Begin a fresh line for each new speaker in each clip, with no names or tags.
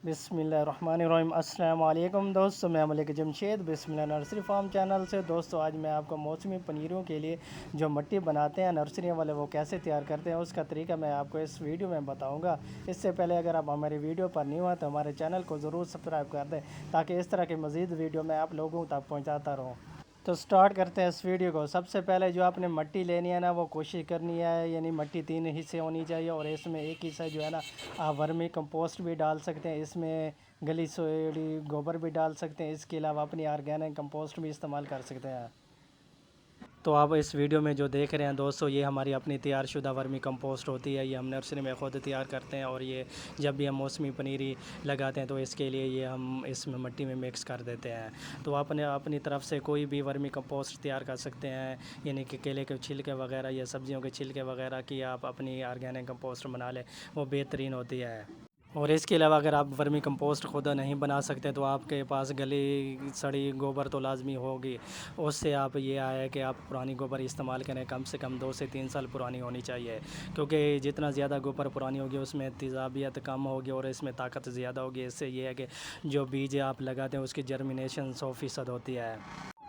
بسم اللہ الرحمن الرحیم۔ السلام علیکم دوستو، میں ملک جمشید بسم اللہ نرسری فارم چینل سے۔ دوستو آج میں آپ کو موسمی پنیروں کے لیے جو مٹی بناتے ہیں نرسری والے وہ کیسے تیار کرتے ہیں اس کا طریقہ میں آپ کو اس ویڈیو میں بتاؤں گا۔ اس سے پہلے اگر آپ ہماری ویڈیو پر نیو ہیں تو ہمارے چینل کو ضرور سبسکرائب کر دیں تاکہ اس طرح کی مزید ویڈیو میں آپ لوگوں تک پہنچاتا رہوں۔ تو سٹارٹ کرتے ہیں اس ویڈیو کو۔ سب سے پہلے جو آپ نے مٹی لینی ہے نا وہ کوشش کرنی ہے، یعنی مٹی 3 حصے ہونی چاہیے، اور اس میں ایک حصہ جو ہے نا آپ ورمی کمپوسٹ بھی ڈال سکتے ہیں، اس میں گلی سوئڑی گوبر بھی ڈال سکتے ہیں، اس کے علاوہ اپنی آرگینک کمپوسٹ بھی استعمال کر سکتے ہیں۔ تو آپ اس ویڈیو میں جو دیکھ رہے ہیں دوستو، یہ ہماری اپنی تیار شدہ ورمی کمپوسٹ ہوتی ہے، یہ ہم نرسری میں خود تیار کرتے ہیں، اور یہ جب بھی ہم موسمی پنیری لگاتے ہیں تو اس کے لیے یہ ہم اس میں مٹی میں مکس کر دیتے ہیں۔ تو آپ اپنی طرف سے کوئی بھی ورمی کمپوسٹ تیار کر سکتے ہیں، یعنی کہ کیلے کے چھلکے وغیرہ یا سبزیوں کے چھلکے وغیرہ کی آپ اپنی آرگینک کمپوسٹ بنا لیں، وہ بہترین ہوتی ہے۔ اور اس کے علاوہ اگر آپ ورمی کمپوسٹ خود نہیں بنا سکتے تو آپ کے پاس گلی سڑی گوبر تو لازمی ہوگی، اس سے آپ یہ آیا کہ آپ پرانی گوبر استعمال کریں، کم سے کم 2 سے 3 سال پرانی ہونی چاہیے، کیونکہ جتنا زیادہ گوبر پرانی ہوگی اس میں تیزابیت کم ہوگی اور اس میں طاقت زیادہ ہوگی۔ اس سے یہ ہے کہ جو بیج آپ لگاتے ہیں اس کی جرمینیشن 100% ہوتی ہے۔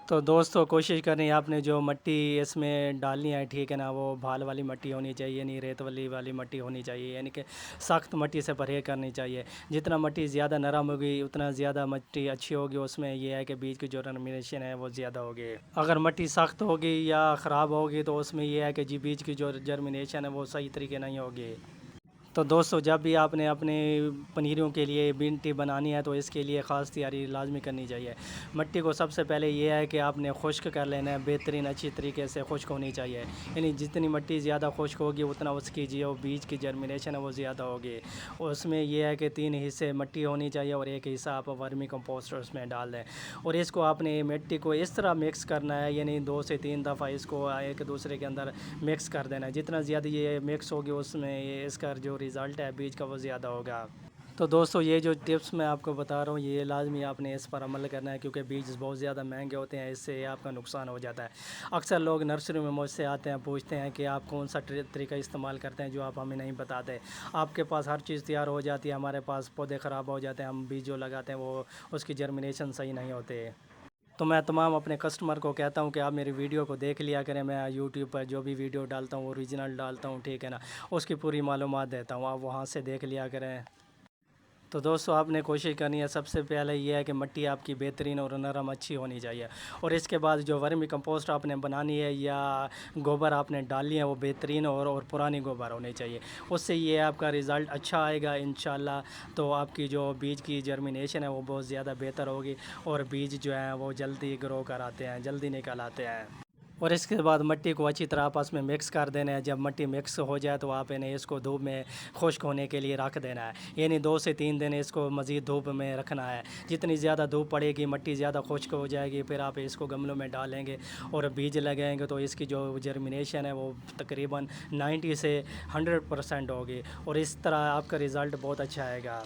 تو دوستو کوشش کریں آپ نے جو مٹی اس میں ڈالنی ہے، ٹھیک ہے نا، وہ بھال والی مٹی ہونی چاہیے، یعنی ریت والی مٹی ہونی چاہیے، یعنی کہ سخت مٹی سے پرہیز کرنی چاہیے۔ جتنا مٹی زیادہ نرم ہوگی اتنا زیادہ مٹی اچھی ہوگی، اس میں یہ ہے کہ بیج کی جو جرمینیشن ہے وہ زیادہ ہوگی۔ اگر مٹی سخت ہوگی یا خراب ہوگی تو اس میں یہ ہے کہ بیج کی جو جرمینیشن ہے وہ صحیح طریقے نہیں ہوگی۔ تو دوستو جب بھی آپ نے اپنے پنیروں کے لیے مٹی بنانی ہے تو اس کے لیے خاص تیاری لازمی کرنی چاہیے۔ مٹی کو سب سے پہلے یہ ہے کہ آپ نے خشک کر لینا ہے، بہترین اچھی طریقے سے خشک ہونی چاہیے، یعنی جتنی مٹی زیادہ خشک ہوگی اتنا اس کی جو بیج کی جرمینیشن ہے وہ زیادہ ہوگی۔ اس میں یہ ہے کہ 3 حصے مٹی ہونی چاہیے اور ایک حصہ آپ ورمی کمپوسٹ اس میں ڈال دیں، اور اس کو آپ نے مٹی کو اس طرح مکس کرنا ہے، یعنی 2 سے 3 دفعہ اس کو ایک دوسرے کے اندر مکس کر دینا ہے۔ جتنا زیادہ یہ مکس ہوگی اس میں اس کا جو رزلٹ ہے بیج کا وہ زیادہ ہوگا۔ تو دوستو یہ جو ٹپس میں آپ کو بتا رہا ہوں یہ لازمی آپ نے اس پر عمل کرنا ہے، کیونکہ بیج بہت زیادہ مہنگے ہوتے ہیں، اس سے آپ کا نقصان ہو جاتا ہے۔ اکثر لوگ نرسری میں مجھ سے آتے ہیں، پوچھتے ہیں کہ آپ کون سا طریقہ استعمال کرتے ہیں جو آپ ہمیں نہیں بتاتے۔ آپ کے پاس ہر چیز تیار ہو جاتی ہے، ہمارے پاس پودے خراب ہو جاتے ہیں، ہم بیج جو لگاتے ہیں وہ اس کی جرمینیشن صحیح نہیں ہوتے۔ تو میں تمام اپنے کسٹمر کو کہتا ہوں کہ آپ میری ویڈیو کو دیکھ لیا کریں، میں یوٹیوب پر جو بھی ویڈیو ڈالتا ہوں اوریجنل ڈالتا ہوں، ٹھیک ہے نا، اس کی پوری معلومات دیتا ہوں، آپ وہاں سے دیکھ لیا کریں۔ تو دوستو آپ نے کوشش کرنی ہے، سب سے پہلے یہ ہے کہ مٹی آپ کی بہترین اور نرم اچھی ہونی چاہیے، اور اس کے بعد جو ورمی کمپوسٹ آپ نے بنانی ہے یا گوبر آپ نے ڈالنی ہے وہ بہترین اور پرانی گوبر ہونی چاہیے، اس سے یہ آپ کا رزلٹ اچھا آئے گا انشاءاللہ۔ تو آپ کی جو بیج کی جرمینیشن ہے وہ بہت زیادہ بہتر ہوگی، اور بیج جو ہیں وہ جلدی گرو کر آتے ہیں، جلدی نکل آتے ہیں۔ اور اس کے بعد مٹی کو اچھی طرح آپس میں مکس کر دینا ہے۔ جب مٹی مکس ہو جائے تو آپ انہیں اس کو دھوپ میں خشک ہونے کے لیے رکھ دینا ہے، یعنی 2 سے 3 دن اس کو مزید دھوپ میں رکھنا ہے۔ جتنی زیادہ دھوپ پڑے گی مٹی زیادہ خشک ہو جائے گی، پھر آپ اس کو گملوں میں ڈالیں گے اور بیج لگائیں گے تو اس کی جو جرمینیشن ہے وہ تقریباً 90 سے 100% ہوگی، اور اس طرح آپ کا رزلٹ بہت اچھا آئے گا۔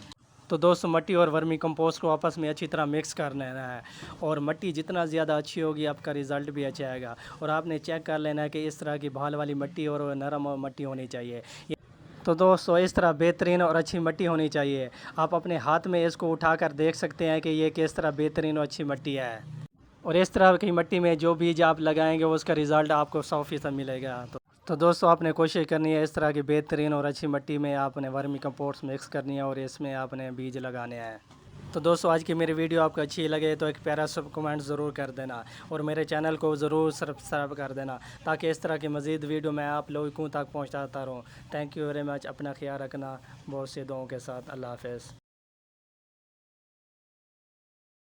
تو دوستو مٹی اور ورمی کمپوسٹ کو آپس میں اچھی طرح مکس کر لینا ہے، اور مٹی جتنا زیادہ اچھی ہوگی آپ کا رزلٹ بھی اچھا آئے گا۔ اور آپ نے چیک کر لینا ہے کہ اس طرح کی بھال والی مٹی اور نرم مٹی ہونی چاہیے۔ تو دوستو اس طرح بہترین اور اچھی مٹی ہونی چاہیے، آپ اپنے ہاتھ میں اس کو اٹھا کر دیکھ سکتے ہیں کہ یہ کس طرح بہترین اور اچھی مٹی ہے، اور اس طرح کی مٹی میں جو بیج آپ لگائیں گے اس کا رزلٹ آپ کو 100% ملے گا۔ تو دوستو آپ نے کوشش کرنی ہے اس طرح کی بہترین اور اچھی مٹی میں آپ نے ورمی کمپوسٹ مکس کرنی ہے اور اس میں آپ نے بیج لگانے ہیں۔ تو دوستو آج کی میری ویڈیو آپ کو اچھی لگے تو ایک پیارا سا کمنٹ ضرور کر دینا، اور میرے چینل کو ضرور سبسکرائب کر دینا تاکہ اس طرح کی مزید ویڈیو میں آپ لوگوں تک پہنچاتا رہوں۔ تھینک یو ویری مچ، اپنا خیال رکھنا، بہت سی دعاؤں کے ساتھ، اللہ حافظ۔